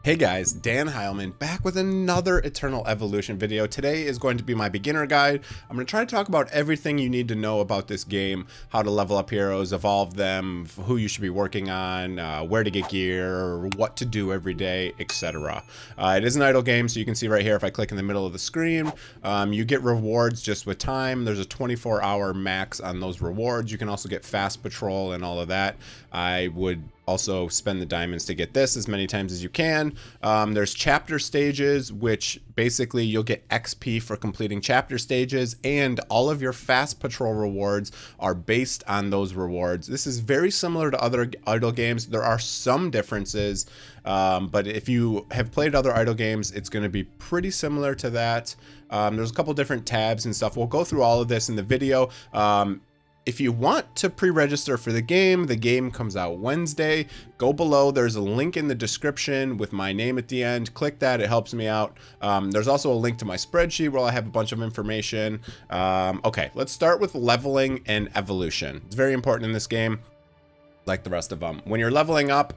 Hey guys, Dan Heilman back with another Eternal Evolution video. Today is going to be my beginner guide. I'm going to try to talk about everything you need to know about this game, how to level up heroes, evolve them, who you should be working on, where to get gear, what to do every day, etc. It is an idle game, so you can see right here if I click in the middle of the screen, you get rewards just with time. There's a 24-hour max on those rewards. You can also get fast patrol and all of that. I would also spend the diamonds to get this as many times as you can. There's chapter stages, which basically you'll get XP for completing chapter stages, and all of your fast patrol rewards are based on those rewards. This is very similar to other idle games. There are some differences, but if you have played other idle games, it's going to be pretty similar to that. There's a couple different tabs and stuff. We'll go through all of this in the video. If you want to pre-register for the game comes out Wednesday. Go below, there's a link in the description with my name at the end. Click that, it helps me out. There's also a link to my spreadsheet where I have a bunch of information. Okay, let's start with leveling and evolution. It's very important in this game, like the rest of them. When you're leveling up,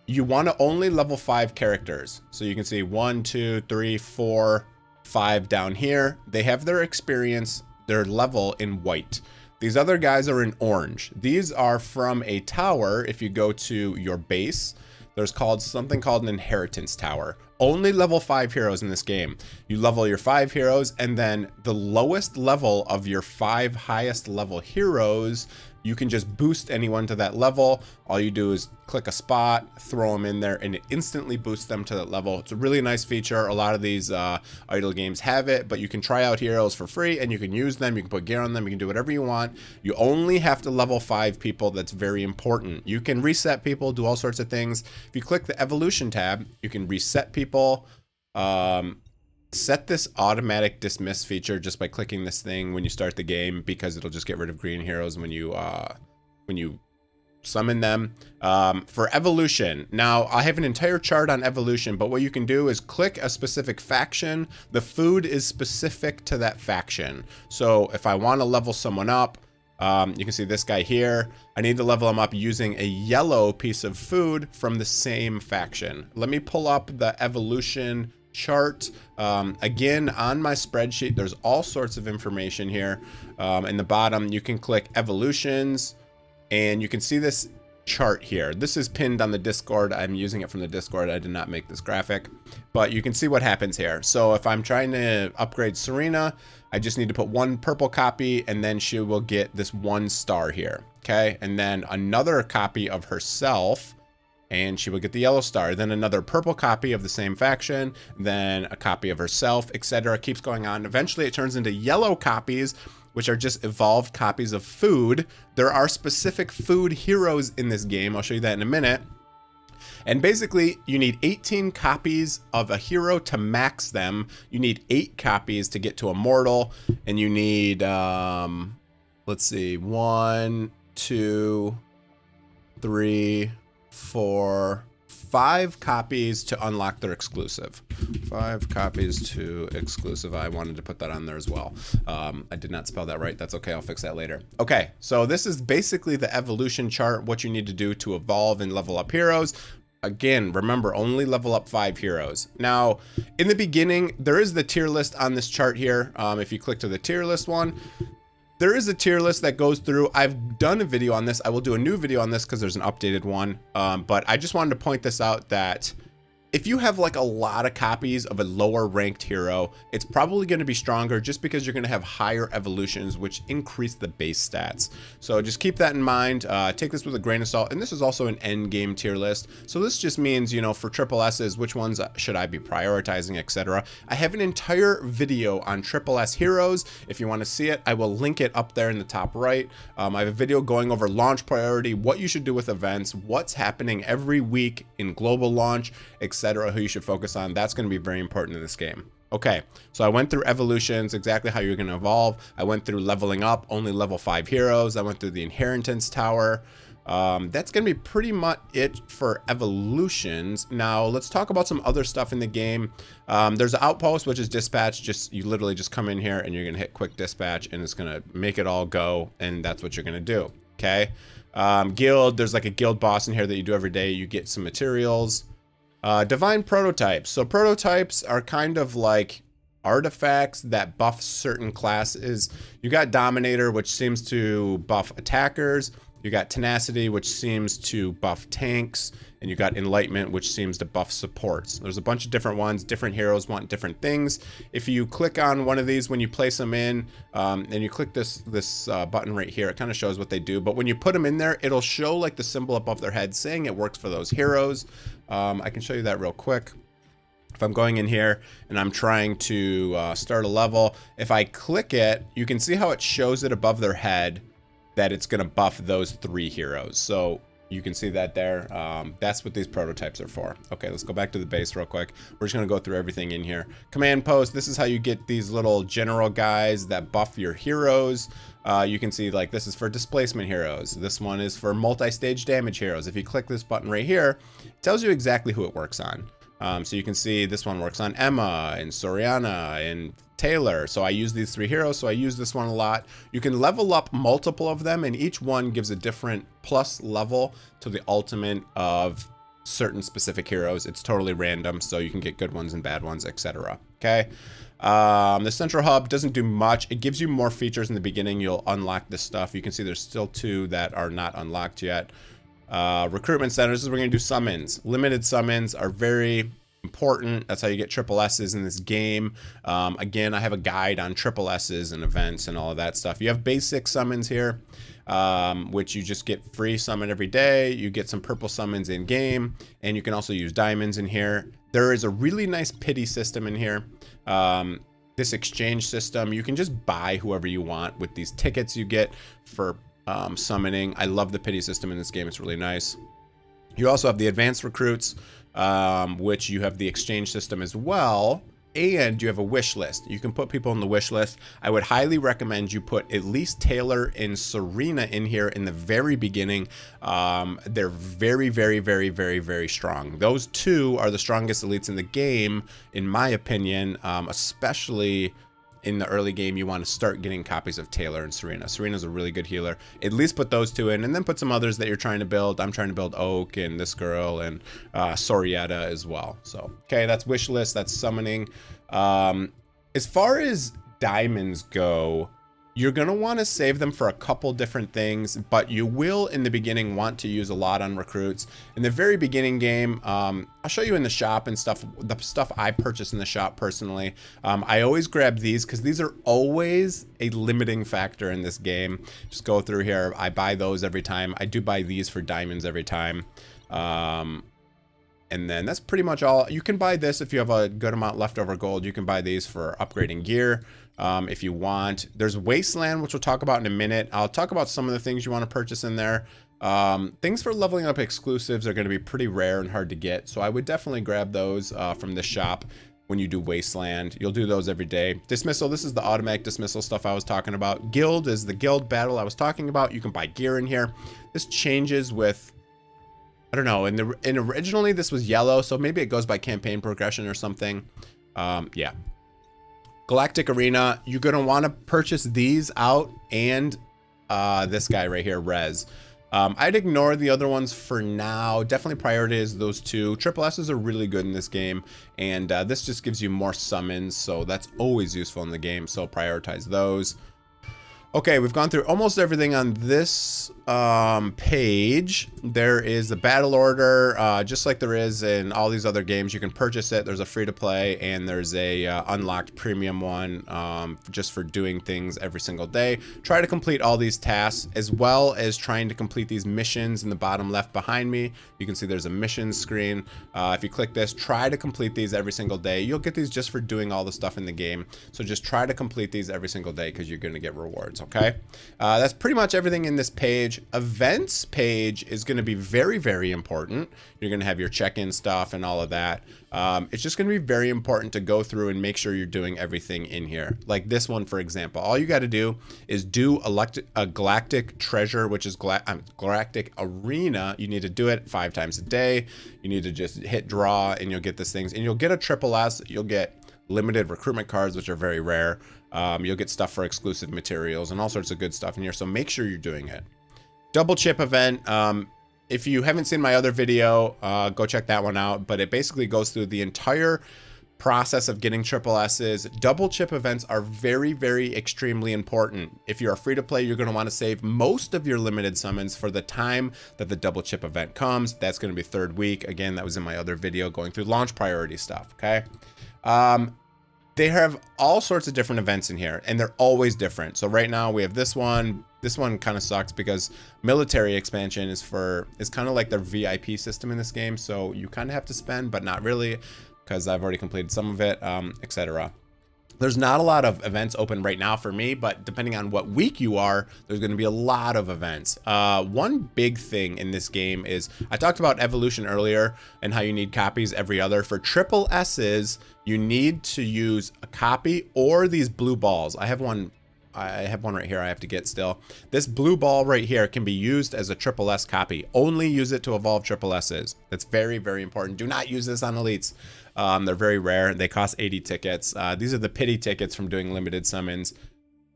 you want to only level 5 characters. So you can see 1, 2, 3, 4, 5 down here. They have their experience, their level in white. These other guys are in orange. These are from a tower. If you go to your base, there's something called an inheritance tower. Only level 5 heroes in this game. You level your 5 heroes, and then the lowest level of your 5 highest level heroes, you can just boost anyone to that level. All you do is click a spot, throw them in there, and it instantly boosts them to that level. It's a really nice feature. A lot of these idle games have it, but you can try out heroes for free and you can use them. You can put gear on them. You can do whatever you want. You only have to level 5 people. That's very important. You can reset people, do all sorts of things. If you click the evolution tab, you can reset people. Set this automatic dismiss feature just by clicking this thing when you start the game, because it'll just get rid of green heroes when you summon them. For evolution, now I have an entire chart on evolution, but what you can do is click a specific faction. The food is specific to that faction. So if I want to level someone up, you can see this guy here. I need to level him up using a yellow piece of food from the same faction. Let me pull up the evolution chart. Again, on my spreadsheet, there's all sorts of information here. In the bottom, you can click evolutions, and you can see this chart here. This is pinned on the Discord. I'm using it from the Discord. I did not make this graphic, but you can see what happens here. So if I'm trying to upgrade Serena, I just need to put 1 purple copy, and then she will get this 1 star here. Okay, and then another copy of herself, and she will get the yellow star. Then another purple copy of the same faction, then a copy of herself, etc. Keeps going on. Eventually it turns into yellow copies, which are just evolved copies of food. There are specific food heroes in this game. I'll show you that in a minute. And basically, you need 18 copies of a hero to max them. You need 8 copies to get to immortal, and you need, let's see, 1, 2, 3, 4, 5 copies to unlock their exclusive. 5 copies to exclusive. I wanted to put that on there as well. I did not spell that right. That's okay. I'll fix that later. Okay, so this is basically the evolution chart, what you need to do to evolve and level up heroes. Again, remember, only level up 5 heroes. Now, in the beginning, there is the tier list on this chart here. If you click to the tier list one, there is a tier list that goes through. I've done a video on this. I will do a new video on this because there's an updated one. But I just wanted to point this out that if you have like a lot of copies of a lower ranked hero, it's probably going to be stronger just because you're going to have higher evolutions, which increase the base stats. So just keep that in mind. Take this with a grain of salt. And this is also an end game tier list. So this just means, you know, for triple S's, which ones should I be prioritizing, etc. I have an entire video on triple S heroes. If you want to see it, I will link it up there in the top right. I have a video going over launch priority, what you should do with events, what's happening every week in global launch, etc., who you should focus on. That's going to be very important in this game. Okay, so I went through evolutions, exactly how you're going to evolve. I went through leveling up, only level 5 heroes. I went through the inheritance tower. That's going to be pretty much it for evolutions. Now let's talk about some other stuff in the game. There's an outpost, which is dispatch. You literally just come in here and you're going to hit quick dispatch, and it's going to make it all go, and that's what you're going to do. Okay. Guild, there's like a guild boss in here that you do every day. You get some materials. Divine prototypes. So prototypes are kind of like artifacts that buff certain classes. You got Dominator, which seems to buff attackers. You got Tenacity, which seems to buff tanks. And you got Enlightenment, which seems to buff supports. There's a bunch of different ones. Different heroes want different things. If you click on one of these when you place them in, and you click this button right here, it kind of shows what they do. But when you put them in there, it'll show like the symbol above their head saying it works for those heroes. I can show you that real quick. If I'm going in here and I'm trying to start a level, if I click it, you can see how it shows it above their head that it's going to buff those 3 heroes. So you can see that there. That's what these prototypes are for. Okay, let's go back to the base real quick. We're just going to go through everything in here. Command post, this is how you get these little general guys that buff your heroes. You can see like this is for displacement heroes. This one is for multi-stage damage heroes. If you click this button right here, it tells you exactly who it works on. So you can see this one works on Emma and Soriana and Taylor. So I use these 3 heroes, so I use this one a lot. You can level up multiple of them, and each one gives a different plus level to the ultimate of certain specific heroes. It's totally random, so you can get good ones and bad ones, etc. Okay. The central hub doesn't do much. It gives you more features in the beginning. You'll unlock this stuff. You can see there's still 2 that are not unlocked yet. Recruitment centers, this is where we're going to do summons. Limited summons are very important. That's how you get triple S's in this game. Again, I have a guide on triple S's and events and all of that stuff. You have basic summons here, which you just get free summon every day. You get some purple summons in game, and you can also use diamonds in here. There is a really nice pity system in here. This exchange system, you can just buy whoever you want with these tickets you get for summoning. I love the pity system in this game. It's really nice. You also have the advanced recruits, which you have the exchange system as well, and you have a wish list. You can put people in the wish list. I would highly recommend you put at least Taylor and Serena in here in the very beginning. They're very, very, very, very, very strong. Those 2 are the strongest elites in the game, in my opinion, especially in the early game. You want to start getting copies of Taylor and Serena. Serena's a really good healer. At least put those 2 in, and then put some others that you're trying to build. I'm trying to build Oak and this girl and Sorietta as well. So, okay, that's wish list, that's summoning. As far as diamonds go, you're going to want to save them for a couple different things, but you will in the beginning want to use a lot on recruits. In the very beginning game, I'll show you in the shop and stuff, the stuff I purchase in the shop personally. I always grab these because these are always a limiting factor in this game. Just go through here. I buy those every time. I do buy these for diamonds every time. And then that's pretty much all. You can buy this if you have a good amount leftover gold. You can buy these for upgrading gear. If you want. There's Wasteland, which we'll talk about in a minute. I'll talk about some of the things you want to purchase in there. Things for leveling up exclusives are going to be pretty rare and hard to get, so I would definitely grab those from the shop when you do Wasteland. You'll do those every day. Dismissal, this is the automatic dismissal stuff I was talking about. Guild is the guild battle I was talking about. You can buy gear in here. This changes with, I don't know, and originally this was yellow, so maybe it goes by campaign progression or something. Yeah. Galactic Arena, you're going to want to purchase these out and this guy right here, Rez. I'd ignore the other ones for now. Definitely prioritize those 2. Triple S's are really good in this game, and this just gives you more summons, so that's always useful in the game, so prioritize those. Okay, we've gone through almost everything on this page. There is the battle order, just like there is in all these other games. You can purchase it. There's a free-to-play, and there's a unlocked premium one just for doing things every single day. Try to complete all these tasks, as well as trying to complete these missions in the bottom left behind me. You can see there's a mission screen. If you click this, try to complete these every single day. You'll get these just for doing all the stuff in the game. So just try to complete these every single day because you're going to get rewards. Okay, that's pretty much everything in this page. Events page is going to be very, very important. You're going to have your check-in stuff and all of that. It's just going to be very important to go through and make sure you're doing everything in here. Like this one, for example, all you got to do is do a Galactic Treasure, which is Galactic Arena. You need to do it 5 times a day. You need to just hit draw and you'll get these things, and you'll get a triple S. You'll get limited recruitment cards, which are very rare. You'll get stuff for exclusive materials and all sorts of good stuff in here. So make sure you're doing it. Double chip event. if you haven't seen my other video, go check that one out. But it basically goes through the entire process of getting triple S's. Double chip events are very, very extremely important. If you're a free to play, you're going to want to save most of your limited summons for the time that the double chip event comes. That's going to be third week. Again, that was in my other video going through launch priority stuff. Okay. They have all sorts of different events in here, and they're always different. So right now we have this one. This one kind of sucks because military expansion is kind of like their VIP system in this game. So you kind of have to spend, but not really, because I've already completed some of it, etc. There's not a lot of events open right now for me, but depending on what week you are, there's going to be a lot of events. One big thing in this game is, I talked about evolution earlier and how you need copies every other. For triple S's, you need to use a copy or these blue balls. I have one right here I have to get still. This blue ball right here can be used as a triple S copy. Only use it to evolve triple S's. That's very, very important. Do not use this on elites. They're very rare. They cost 80 tickets. These are the pity tickets from doing limited summons.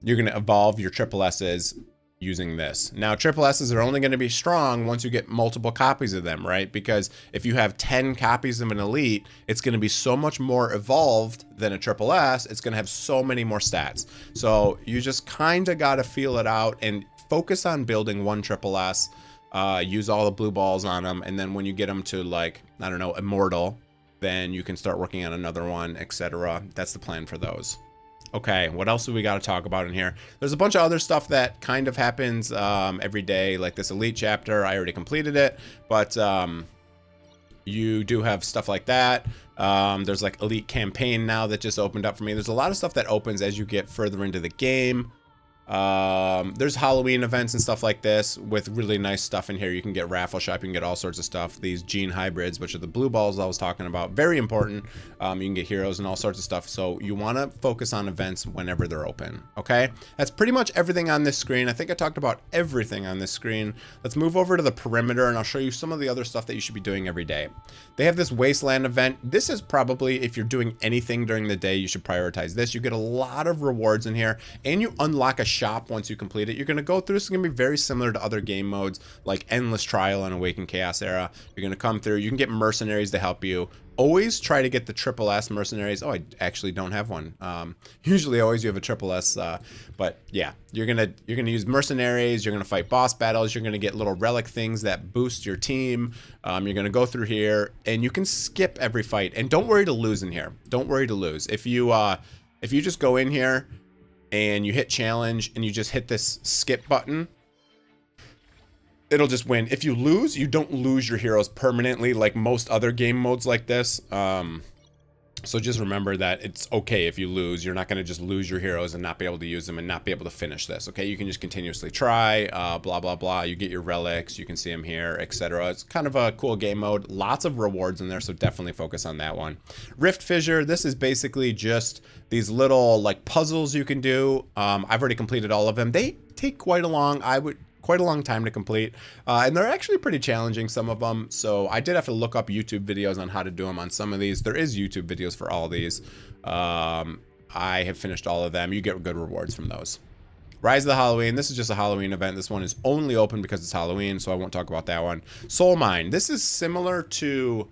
You're going to evolve your triple S's using this. Now, triple S's are only going to be strong once you get multiple copies of them, right? Because if you have 10 copies of an elite, it's going to be so much more evolved than a triple S. It's going to have so many more stats. So you just kind of got to feel it out and focus on building one triple S. Use all the blue balls on them. And then when you get them to, like, I don't know, immortal, then you can start working on another one, etc. That's the plan for those. Okay, what else do we got to talk about in here? There's a bunch of other stuff that kind of happens every day, like this elite chapter. I already completed it, but you do have stuff like that. There's like elite campaign now that just opened up for me. There's a lot of stuff that opens as you get further into the game. There's Halloween events and stuff like this with really nice stuff in here. You can get raffle shop, you can get all sorts of stuff. These gene hybrids, which are the blue balls I was talking about, very important. You can get heroes and all sorts of stuff. So you want to focus on events whenever they're open. Okay, that's pretty much everything on this screen. I think I talked about everything on this screen. Let's move over to the perimeter and I'll show you some of the other stuff that you should be doing every day. They have this wasteland event. This is probably, if you're doing anything during the day, you should prioritize this. You get a lot of rewards in here and you unlock a shop once you complete it. You're going to go through, this is going to be very similar to other game modes like Endless Trial and Awakened Chaos Era. You're going to come through, you can get mercenaries to help you. Always try to get the triple S mercenaries. Oh, I actually don't have one. Usually always you have a triple S, but yeah, you're gonna use mercenaries, you're gonna fight boss battles, you're gonna get little relic things that boost your team. You're gonna go through here and you can skip every fight, and don't worry to lose in here. Don't worry to lose. If you just go in here and you hit challenge and you just hit this skip button, it'll just win. If you lose, you don't lose your heroes permanently like most other game modes like this. So just remember that it's okay if you lose. You're not going to just lose your heroes and not be able to use them and not be able to finish this. Okay, you can just continuously try, blah, blah, blah. You get your relics, you can see them here, etc. It's kind of a cool game mode. Lots of rewards in there, so definitely focus on that one. Rift Fissure, this is basically just these little like puzzles you can do. I've already completed all of them. They take quite a long time to complete, and they're actually pretty challenging, some of them, so I did have to look up YouTube videos on how to do them on some of these. There is YouTube videos for all these. I have finished all of them. You get good rewards from those. Rise of the Halloween, this is just a Halloween event. This one is only open because it's Halloween, so I won't talk about that one. Soul Mine, this is similar to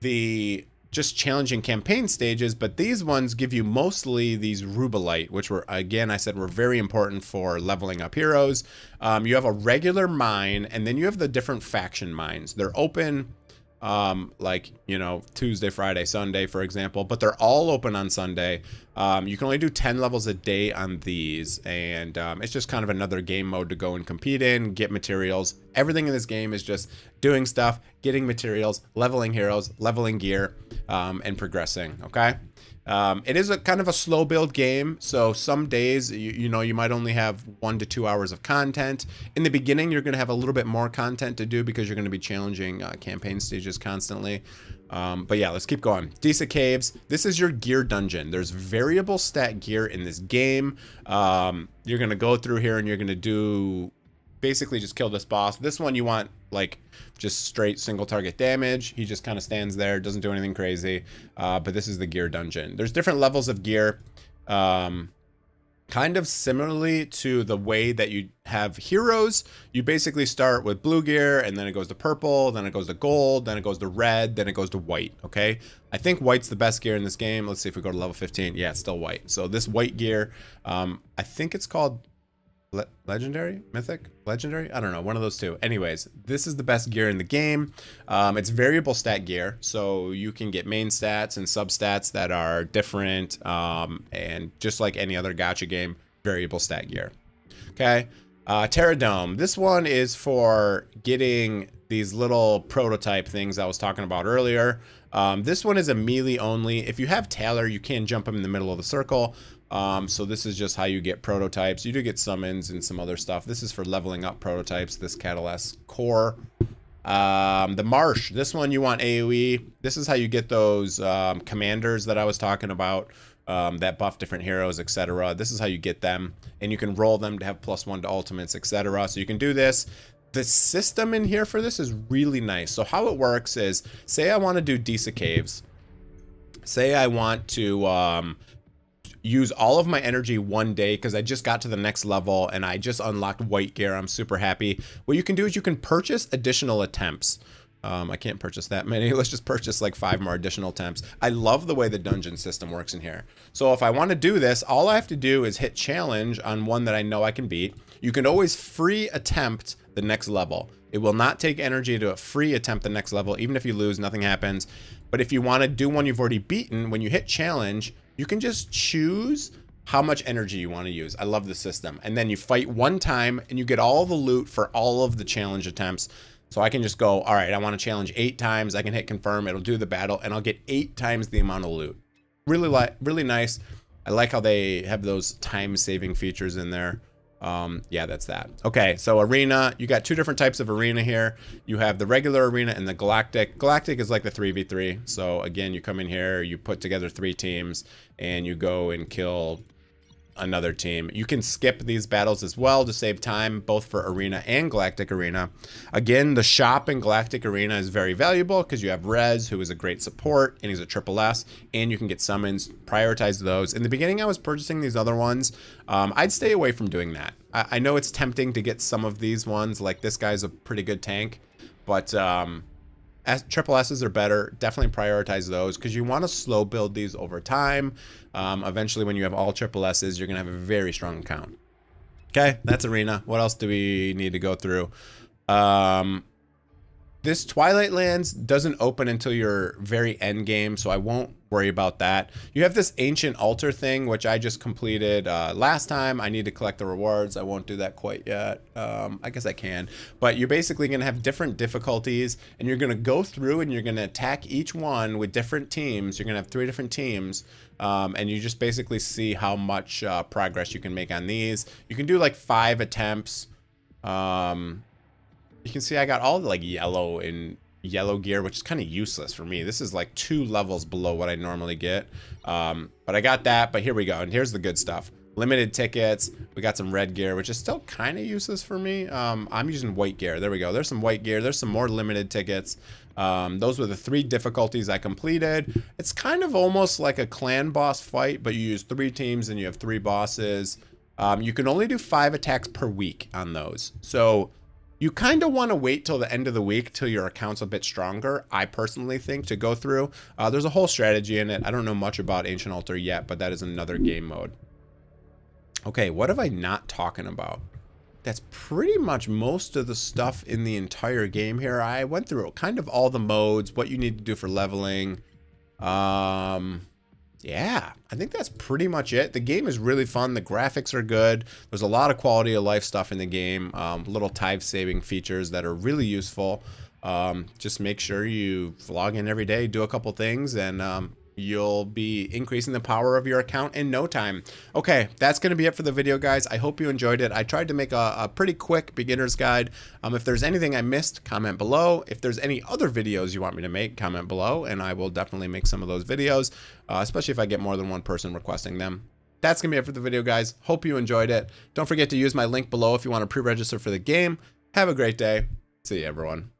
the just challenging campaign stages, but these ones give you mostly these Rubelite, which were, again, I said were very important for leveling up heroes. You have a regular mine, and then you have the different faction mines. They're open like, you know, Tuesday, Friday, Sunday, for example, but they're all open on Sunday. You can only do 10 levels a day on these, and it's just kind of another game mode to go and compete in, get materials. Everything in this game is just doing stuff, getting materials, leveling heroes, leveling gear, and progressing, okay? It is a kind of a slow build game, so some days you know you might only have 1 to 2 hours of content. In the beginning, you're going to have a little bit more content to do because you're going to be challenging campaign stages constantly. But yeah, let's keep going. Disa Caves, this is your gear dungeon. There's variable stat gear in this game. You're going to go through here and you're going to do basically just kill this boss. This one you want like just straight single target damage. He just kind of stands there, doesn't do anything crazy. But this is the gear dungeon. There's different levels of gear. Kind of similarly to the way that you have heroes, you basically start with blue gear and then it goes to purple, then it goes to gold, then it goes to red, then it goes to white, okay? I think white's the best gear in this game. Let's see if we go to level 15. Yeah, it's still white. So this white gear, I think it's called legendary, mythic, legendary, I don't know, one of those two. Anyways, this is the best gear in the game. It's variable stat gear, so you can get main stats and substats that are different, and just like any other gacha game, variable stat gear. Okay, Terradome, this one is for getting these little prototype things I was talking about earlier. This one is a melee only. If you have Taylor, you can jump him in the middle of the circle. So this is just how you get prototypes. You do get summons and some other stuff. This is for leveling up prototypes, this Catalyst core. The Marsh, this one you want AoE. This is how you get those commanders that I was talking about, that buff different heroes, etc. This is how you get them, and you can roll them to have +1 to ultimates, etc. So you can do this. The system in here for this is really nice. So how it works is, say I want to do Disa Caves. Say I want to use all of my energy one day because I just got to the next level and I just unlocked white gear. I'm super happy. What you can do is you can purchase additional attempts. I can't purchase that many. Let's just purchase like 5 more additional attempts. I love the way the dungeon system works in here. So if I want to do this, all I have to do is hit challenge on one that I know I can beat. You can always free attempt the next level. It will not take energy to free attempt the next level. Even if you lose, nothing happens. But if you want to do one you've already beaten, when you hit challenge, you can just choose how much energy you want to use. I love the system. And then you fight one time and you get all the loot for all of the challenge attempts. So I can just go, all right, I want to challenge 8 times. I can hit confirm. It'll do the battle and I'll get 8 times the amount of loot. Really nice. I like how they have those time saving features in there. Yeah, that's that. Okay, so arena, you got 2 different types of arena here. You have the regular arena and the galactic. Galactic is like the 3v3. So again, you come in here, you put together 3 teams and you go and kill another team. You can skip these battles as well to save time, both for arena and galactic arena. Again, the shop in galactic arena is very valuable because you have Rez, who is a great support, and he's a triple S, and you can get summons. Prioritize those. In the beginning, I was purchasing these other ones. I'd stay away from doing that. I know it's tempting to get some of these ones, like this guy's a pretty good tank, but triple S's are better. Definitely prioritize those because you want to slow build these over time. Eventually, when you have all triple S's, you're going to have a very strong account. Okay, that's arena. What else do we need to go through? This Twilight Lands doesn't open until your very end game, so I won't worry about that. You have this Ancient Altar thing, which I just completed last time. I need to collect the rewards. I won't do that quite yet. I guess I can. But you're basically going to have different difficulties, and you're going to go through and you're going to attack each one with different teams. You're going to have 3 different teams, and you just basically see how much progress you can make on these. You can do like 5 attempts. You can see I got all the like yellow gear, which is kind of useless for me. This is like 2 levels below what I normally get. But I got that, but here we go. And here's the good stuff. Limited tickets. We got some red gear, which is still kind of useless for me. I'm using white gear. There we go. There's some white gear. There's some more limited tickets. Those were the 3 difficulties I completed. It's kind of almost like a clan boss fight, but you use 3 teams and you have 3 bosses. You can only do 5 attacks per week on those. So you kind of want to wait till the end of the week till your account's a bit stronger, I personally think, to go through. There's a whole strategy in it. I don't know much about Ancient Altar yet, but that is another game mode. Okay, what have I not talking about? That's pretty much most of the stuff in the entire game here. I went through kind of all the modes, what you need to do for leveling. Yeah, I think that's pretty much it. The game is really fun. The graphics are good. There's a lot of quality of life stuff in the game. Little time saving features that are really useful. Just make sure you log in every day, do a couple things, and you'll be increasing the power of your account in no time. Okay, that's going to be it for the video, guys. I hope you enjoyed it. I tried to make a pretty quick beginner's guide. If there's anything I missed, comment below. If there's any other videos you want me to make, comment below, and I will definitely make some of those videos, especially if I get more than one person requesting them. That's going to be it for the video, guys. Hope you enjoyed it. Don't forget to use my link below if you want to pre-register for the game. Have a great day. See you, everyone.